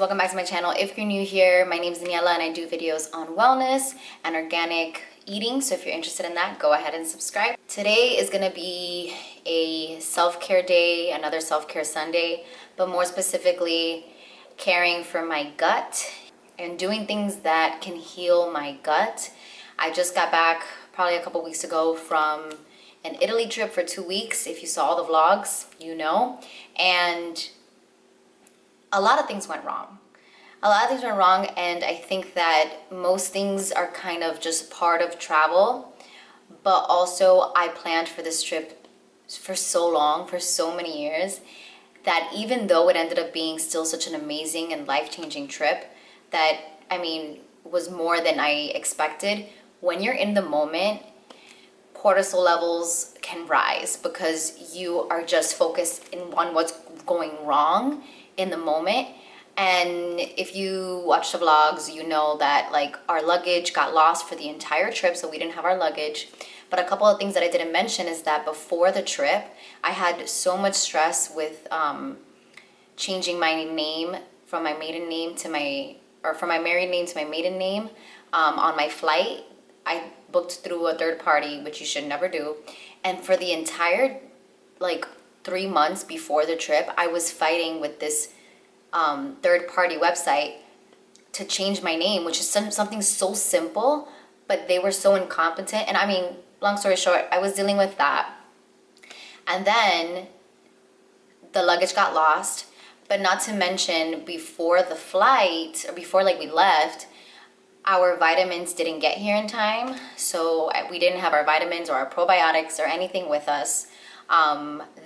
welcome back to my channel. If you're new here, my name is Daniela and I do videos on wellness and organic eating. So if you're interested in that, go ahead and subscribe. Today is gonna be a self-care day, another self-care Sunday, but more specifically, caring for my gut and doing things that can heal my gut. I just got back probably a couple weeks ago from an Italy trip for 2 weeks. If you saw all the vlogs, you know. And a lot of things went wrong. And I think that most things are kind of just part of travel. But also, I planned for this trip for so long, for so many years, that even though it ended up being still such an amazing and life-changing trip, that, I mean, was more than I expected, when you're in the moment, cortisol levels can rise because you are just focused on what's going wrong in the moment. And if you watch the vlogs, you know that like our luggage got lost for the entire trip, so we didn't have our luggage. But a couple of things that I didn't mention is that before the trip, I had so much stress with changing my name from my maiden name to from my married name to my maiden name on my flight. I booked through a third party, which you should never do. And for the entire like 3 months before the trip, I was fighting with this third party website to change my name, which is something so simple, but they were so incompetent. And I mean, long story short, I was dealing with that. And then the luggage got lost, but not to mention before the flight, or before like we left, our vitamins didn't get here in time. So we didn't have our vitamins or our probiotics or anything with us.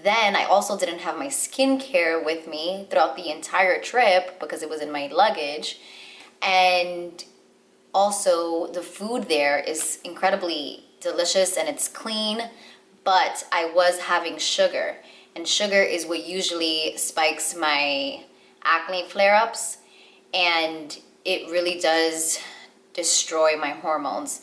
Then I also didn't have my skincare with me throughout the entire trip because it was in my luggage. And also the food there is incredibly delicious and it's clean, but I was having sugar, and sugar is what usually spikes my acne flare-ups, and it really does destroy my hormones.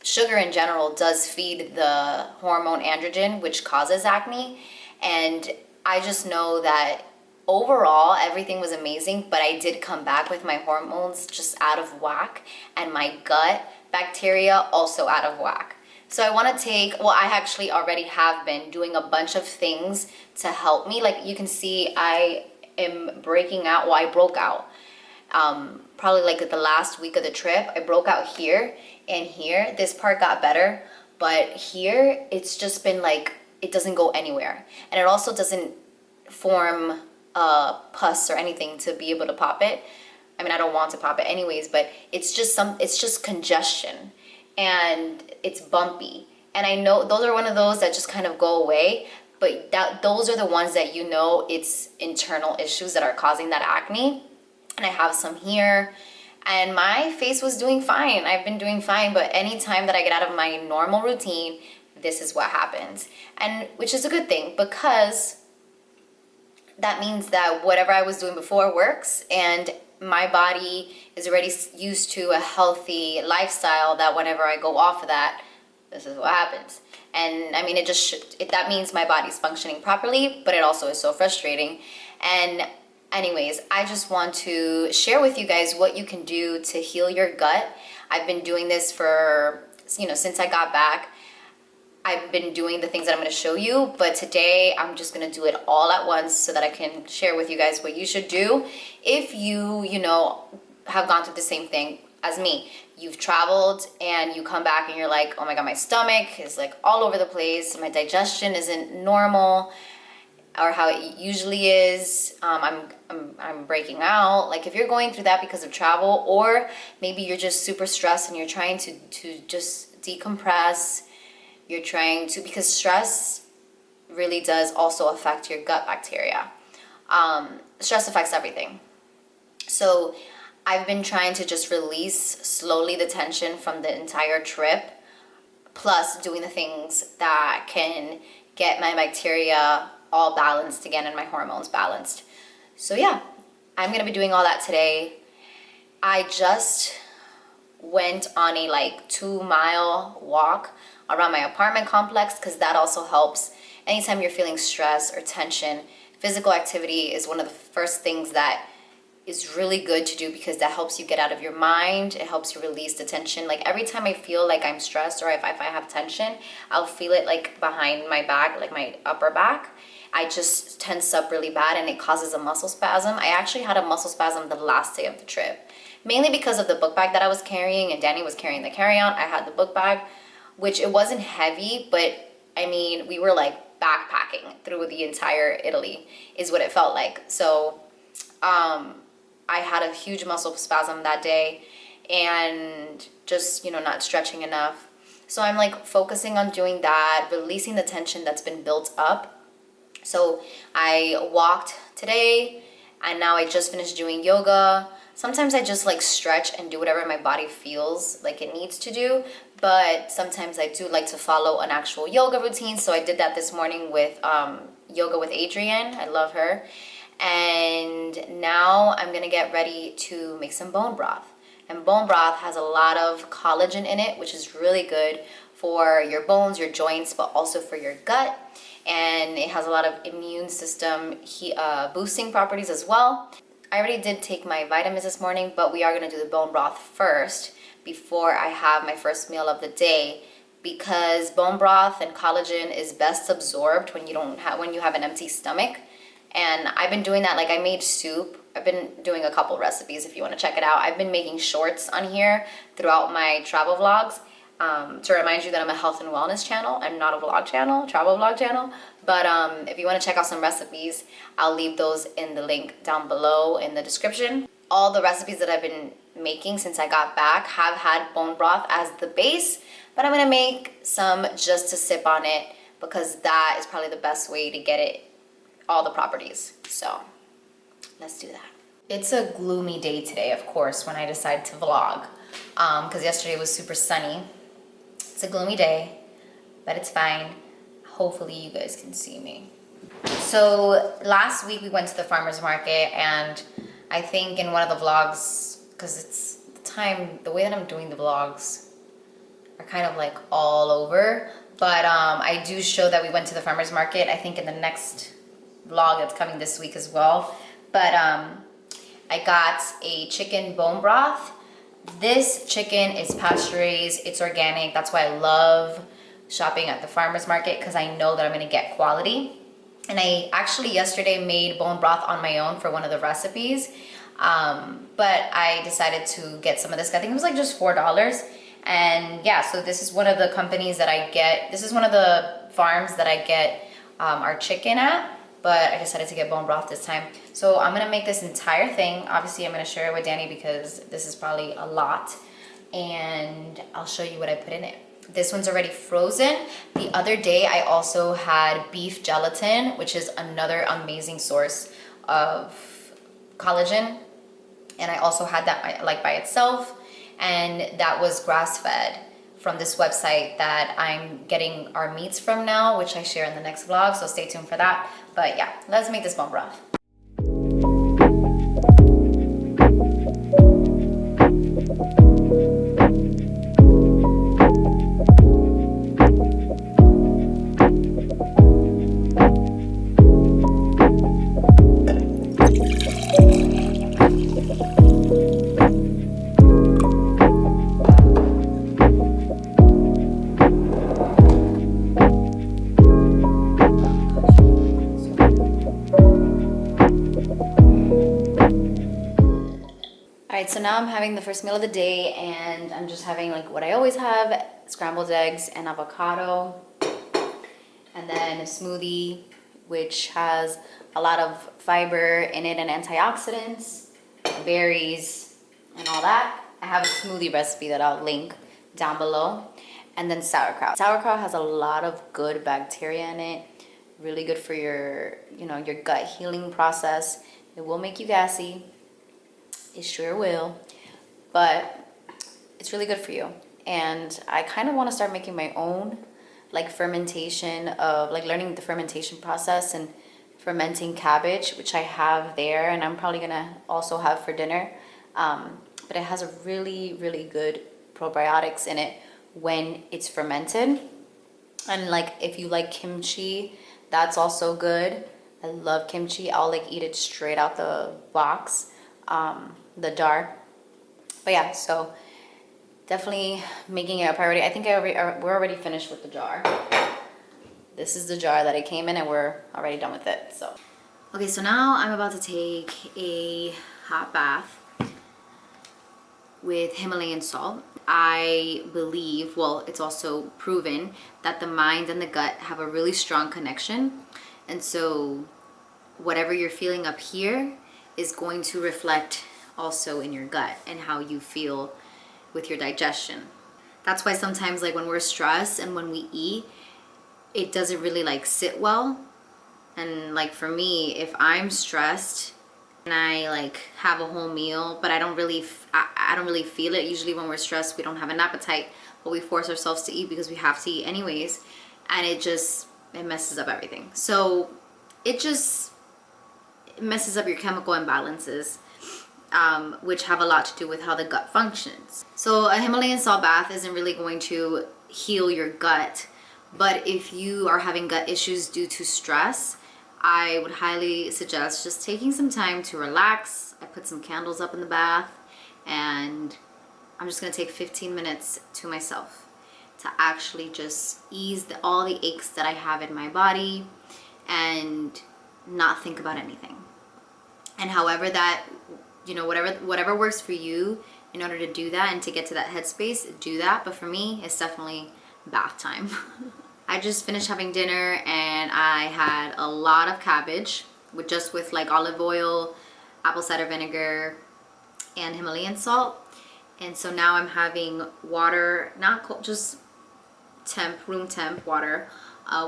Sugar in general does feed the hormone androgen, which causes acne. And I just know that overall everything was amazing, but I did come back with my hormones just out of whack, and my gut bacteria also out of whack. So I want to I actually already have been doing a bunch of things to help me. Like you can see, I am breaking out. Well, I broke out. Probably like the last week of the trip, I broke out here and here. This part got better, but here it's just been like, it doesn't go anywhere. And it also doesn't form pus or anything to be able to pop it. I mean, I don't want to pop it anyways, but it's just congestion and it's bumpy. And I know those are one of those that just kind of go away, but those are the ones that you know it's internal issues that are causing that acne. And I have some here, and my face was doing fine. I've been doing fine, but anytime that I get out of my normal routine, this is what happens. And which is a good thing, because that means that whatever I was doing before works, and my body is already used to a healthy lifestyle, that whenever I go off of that, this is what happens. And I mean, that means my body's functioning properly, but it also is so frustrating. And anyways, I just want to share with you guys what you can do to heal your gut. I've been doing this for, since I got back. I've been doing the things that I'm going to show you, but today I'm just going to do it all at once so that I can share with you guys what you should do if you have gone through the same thing as me. You've traveled and you come back and you're like, oh my God, my stomach is like all over the place. My digestion isn't normal, or how it usually is. I'm breaking out. Like if you're going through that because of travel, or maybe you're just super stressed and you're trying to just decompress, because stress really does also affect your gut bacteria. Stress affects everything. So I've been trying to just release slowly the tension from the entire trip, plus doing the things that can get my bacteria all balanced again and my hormones balanced. So yeah, I'm gonna be doing all that today. I just went on a like 2-mile walk around my apartment complex, because that also helps anytime you're feeling stress or tension physical activity is one of the first things that is really good to do, because that helps you get out of your mind. It helps you release the tension. Like every time I feel like I'm stressed, or if I have tension, I'll feel it like behind my back, like my upper back. I just tense up really bad and it causes a muscle spasm. I actually had a muscle spasm the last day of the trip, mainly because of the book bag that I was carrying, and Danny was carrying the carry-on. I had the book bag, which it wasn't heavy, but I mean, we were like backpacking through the entire Italy is what it felt like. So I had a huge muscle spasm that day, and just, you know, not stretching enough. So I'm like focusing on doing that, releasing the tension that's been built up. So I walked today, and now I just finished doing yoga. Sometimes I just like stretch and do whatever my body feels like it needs to do, but sometimes I do like to follow an actual yoga routine. So I did that this morning with Yoga with Adrienne. I love her. And now I'm gonna get ready to make some bone broth. And bone broth has a lot of collagen in it, which is really good for your bones, your joints, but also for your gut. And it has a lot of immune system boosting properties as well. I already did take my vitamins this morning, but we are gonna do the bone broth first before I have my first meal of the day, because bone broth and collagen is best absorbed when you have an empty stomach. And I've been doing that. Like I made soup. I've been doing a couple recipes if you want to check it out. I've been making shorts on here throughout my travel vlogs to remind you that I'm a health and wellness channel. I'm not a vlog channel, travel vlog channel. But if you want to check out some recipes, I'll leave those in the link down below in the description. All the recipes that I've been making since I got back have had bone broth as the base, but I'm going to make some just to sip on it, because that is probably the best way to get it all the properties. So let's do that. It's a gloomy day today, of course, when I decide to vlog, because yesterday was super sunny. It's a gloomy day, but it's fine. Hopefully you guys can see me. So last week we went to the farmer's market, and I think in one of the vlogs, because it's the way that I'm doing the vlogs are kind of like all over, but I do show that we went to the farmer's market, I think in the next vlog that's coming this week as well. But I got a chicken bone broth. This chicken is pasture raised, it's organic. That's why I love shopping at the farmer's market, because I know that I'm gonna get quality. And I actually yesterday made bone broth on my own for one of the recipes, but I decided to get some of this. I think it was like just $4. And yeah, so this is one of the companies that I get. This is one of the farms that I get our chicken at, but I decided to get bone broth this time. So I'm gonna make this entire thing. Obviously I'm gonna share it with Danny because this is probably a lot, and I'll show you what I put in it. This one's already frozen. The other day I also had beef gelatin, which is another amazing source of collagen. And I also had that like by itself, and that was grass-fed from this website that I'm getting our meats from now, which I share in the next vlog, so stay tuned for that. But yeah, let's make this bone broth. So now I'm having the first meal of the day, and I'm just having like what I always have: scrambled eggs and avocado, and then a smoothie which has a lot of fiber in it and antioxidants, berries and all that. I have a smoothie recipe that I'll link down below. And then sauerkraut. Sauerkraut has a lot of good bacteria in it, really good for your, your gut healing process. It will make you gassy. It sure will, but it's really good for you. And I kind of want to start making my own like fermentation of like learning the fermentation process and fermenting cabbage, which I have there, and I'm probably gonna also have for dinner. But it has a really, really good probiotics in it when it's fermented. And like if you like kimchi, that's also good I love kimchi. I'll like eat it straight out the box, the jar. But yeah, so definitely making it a priority. I think we're already finished with the jar. This is the jar that it came in and we're already done with it, so. Okay, so now I'm about to take a hot bath with Himalayan salt. I believe, well, it's also proven that the mind and the gut have a really strong connection. And so whatever you're feeling up here is going to reflect also in your gut and how you feel with your digestion. That's why sometimes like when we're stressed and when we eat, it doesn't really like sit well. And like for me, if I'm stressed and I like have a whole meal, but I don't really feel it. Usually when we're stressed, we don't have an appetite, but we force ourselves to eat because we have to eat anyways. And it messes up everything. So it messes up your chemical imbalances, which have a lot to do with how the gut functions. So a Himalayan salt bath isn't really going to heal your gut, but if you are having gut issues due to stress, I would highly suggest just taking some time to relax. I put some candles up in the bath and I'm just gonna take 15 minutes to myself to actually just ease all the aches that I have in my body and not think about anything. And however that, you know, whatever works for you in order to do that and to get to that headspace, do that. But for me, it's definitely bath time. I just finished having dinner and I had a lot of cabbage with like olive oil, apple cider vinegar, and Himalayan salt. And so now I'm having water, not cold, just room temp water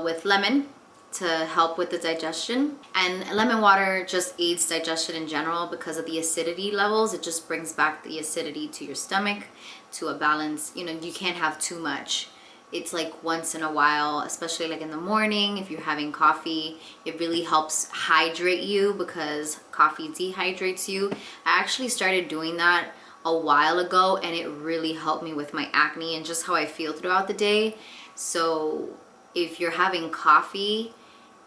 with lemon to help with the digestion. And lemon water just aids digestion in general because of the acidity levels. It just brings back the acidity to your stomach to a balance. You know, you can't have too much. It's like once in a while, especially like in the morning, if you're having coffee, it really helps hydrate you because coffee dehydrates you. I actually started doing that a while ago and it really helped me with my acne and just how I feel throughout the day. So if you're having coffee,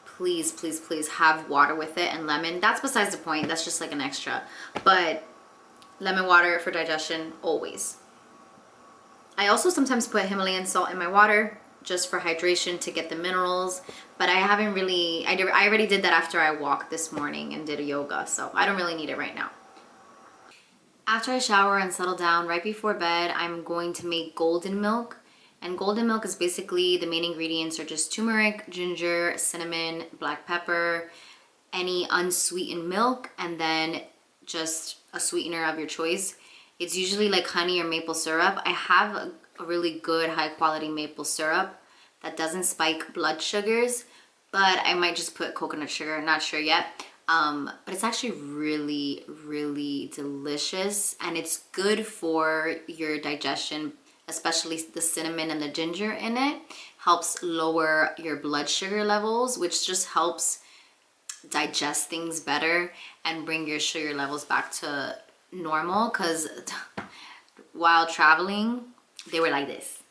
please, please, please have water with it and lemon. That's besides the point. That's just like an extra. But lemon water for digestion, always. I also sometimes put Himalayan salt in my water just for hydration to get the minerals, but I haven't really, I already did that after I walked this morning and did a yoga, so I don't really need it right now. After I shower and settle down right before bed, I'm going to make golden milk. And golden milk is basically, the main ingredients are just turmeric, ginger, cinnamon, black pepper, any unsweetened milk, and then just a sweetener of your choice. It's usually like honey or maple syrup. I have a really good high quality maple syrup that doesn't spike blood sugars, but I might just put coconut sugar, not sure yet. But it's actually really, really delicious and it's good for your digestion, especially the cinnamon and the ginger in it. Helps lower your blood sugar levels, which just helps digest things better and bring your sugar levels back to normal, because while traveling they were like this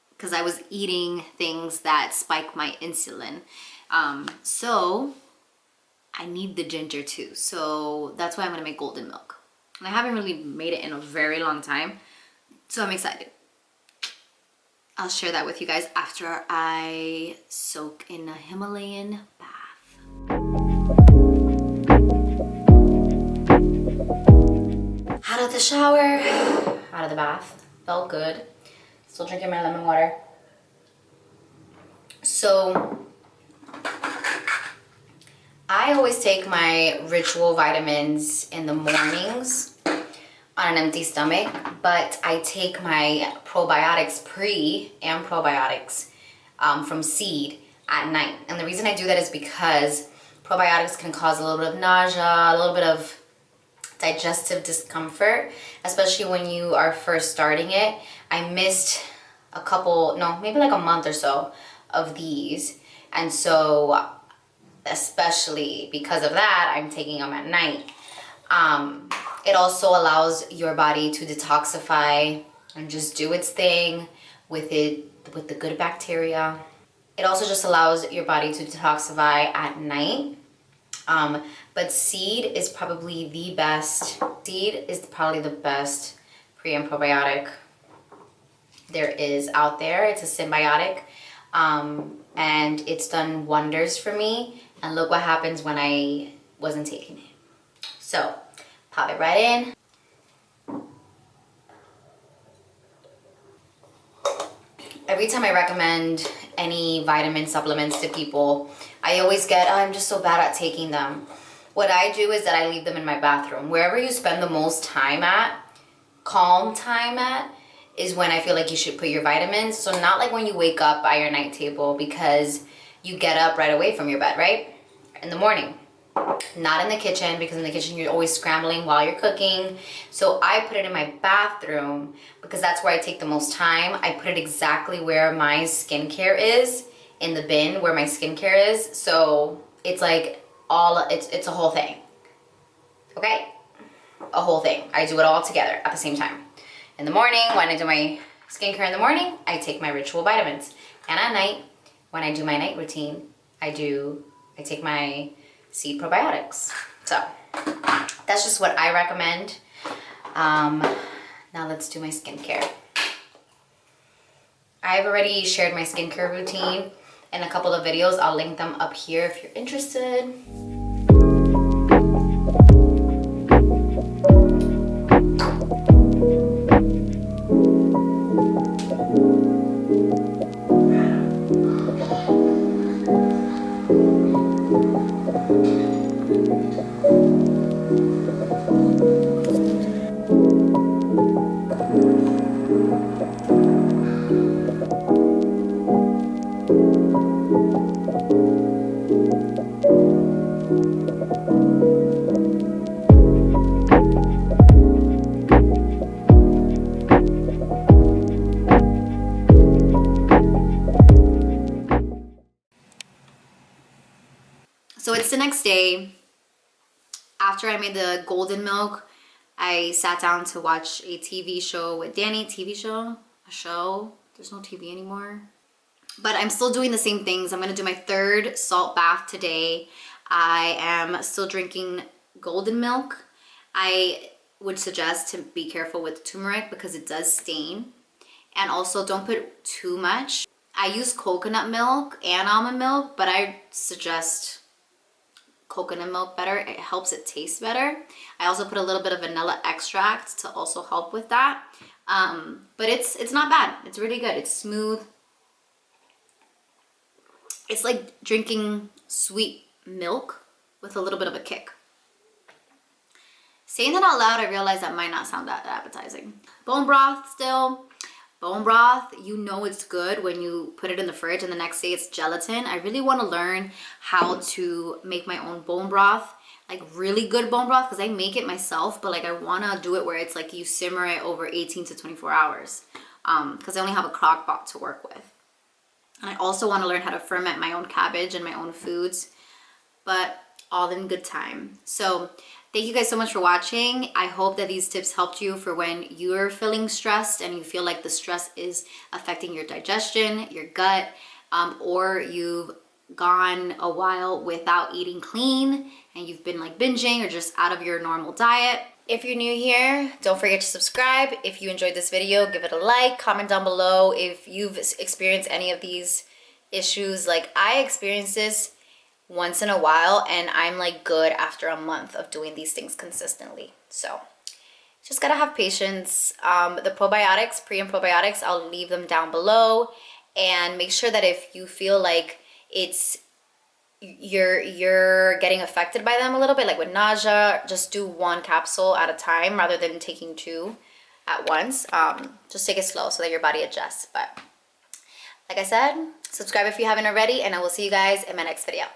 because I was eating things that spike my insulin. So I need the ginger too, so that's why I'm gonna make golden milk. And I haven't really made it in a very long time, so I'm excited. I'll share that with you guys after I soak in a Himalayan bath. Out of the shower, out of the bath, felt good. Still drinking my lemon water. So I always take my ritual vitamins in the mornings on an empty stomach, but I take my probiotics pre and probiotics from Seed at night. And the reason I do that is because probiotics can cause a little bit of nausea, a little bit of digestive discomfort, especially when you are first starting it. I missed maybe like a month or so of these. And so especially because of that, I'm taking them at night. It also allows your body to detoxify and just do its thing with the good bacteria. It also just allows your body to detoxify at night. But seed is probably the best. Seed is probably the best pre and probiotic there is out there. It's a symbiotic, and it's done wonders for me. And look what happens when I wasn't taking it. So pop it right in. Every time I recommend any vitamin supplements to people, I always get, oh, I'm just so bad at taking them. What I do is that I leave them in my bathroom. Wherever you spend the most time at, calm time at, is when I feel like you should put your vitamins. So not like when you wake up by your night table, because you get up right away from your bed, right? In the morning. Not in the kitchen, because in the kitchen you're always scrambling while you're cooking. So I put it in my bathroom because that's where I take the most time. I put it exactly where my skincare is, in the bin where my skincare is. So it's like it's a whole thing. Okay? A whole thing. I do it all together at the same time. In the morning, when I do my skincare in the morning, I take my ritual vitamins. And at night, when I do my night routine, I take my seed probiotics. So that's just what I recommend. Now let's do my skincare. I've already shared my skincare routine in a couple of videos. I'll link them up here if you're interested. So it's the next day. After I made the golden milk, I sat down to watch a TV show with Danny. TV show? A show? There's no TV anymore. But I'm still doing the same things. I'm gonna do my 3rd salt bath today. I am still drinking golden milk. I would suggest to be careful with turmeric because it does stain. And also don't put too much. I use coconut milk and almond milk, but I suggest coconut milk better. It helps it taste better. I also put a little bit of vanilla extract to also help with that. But it's not bad. It's really good. It's smooth. It's like drinking sweet milk with a little bit of a kick. Saying that out loud, I realize that might not sound that appetizing. Bone broth still. Bone broth, you know it's good when you put it in the fridge and the next day it's gelatin. I really want to learn how to make my own bone broth, like really good bone broth, because I make it myself, but like I want to do it where it's like you simmer it over 18 to 24 hours because I only have a crock pot to work with. And I also want to learn how to ferment my own cabbage and my own foods, but all in good time. So thank you guys so much for watching. I hope that these tips helped you for when you're feeling stressed and you feel like the stress is affecting your digestion, your gut, or you've gone a while without eating clean and you've been like binging or just out of your normal diet. If you're new here, don't forget to subscribe. If you enjoyed this video, give it a like, comment down below if you've experienced any of these issues. Like I experienced this once in a while and I'm like good after a month of doing these things consistently. So just gotta have patience. The probiotics, pre and probiotics, I'll leave them down below, and make sure that if you feel like you're getting affected by them a little bit, like with nausea, just do 1 capsule at a time rather than taking 2 at once. Just take it slow so that your body adjusts. But like I said, subscribe if you haven't already, and I will see you guys in my next video.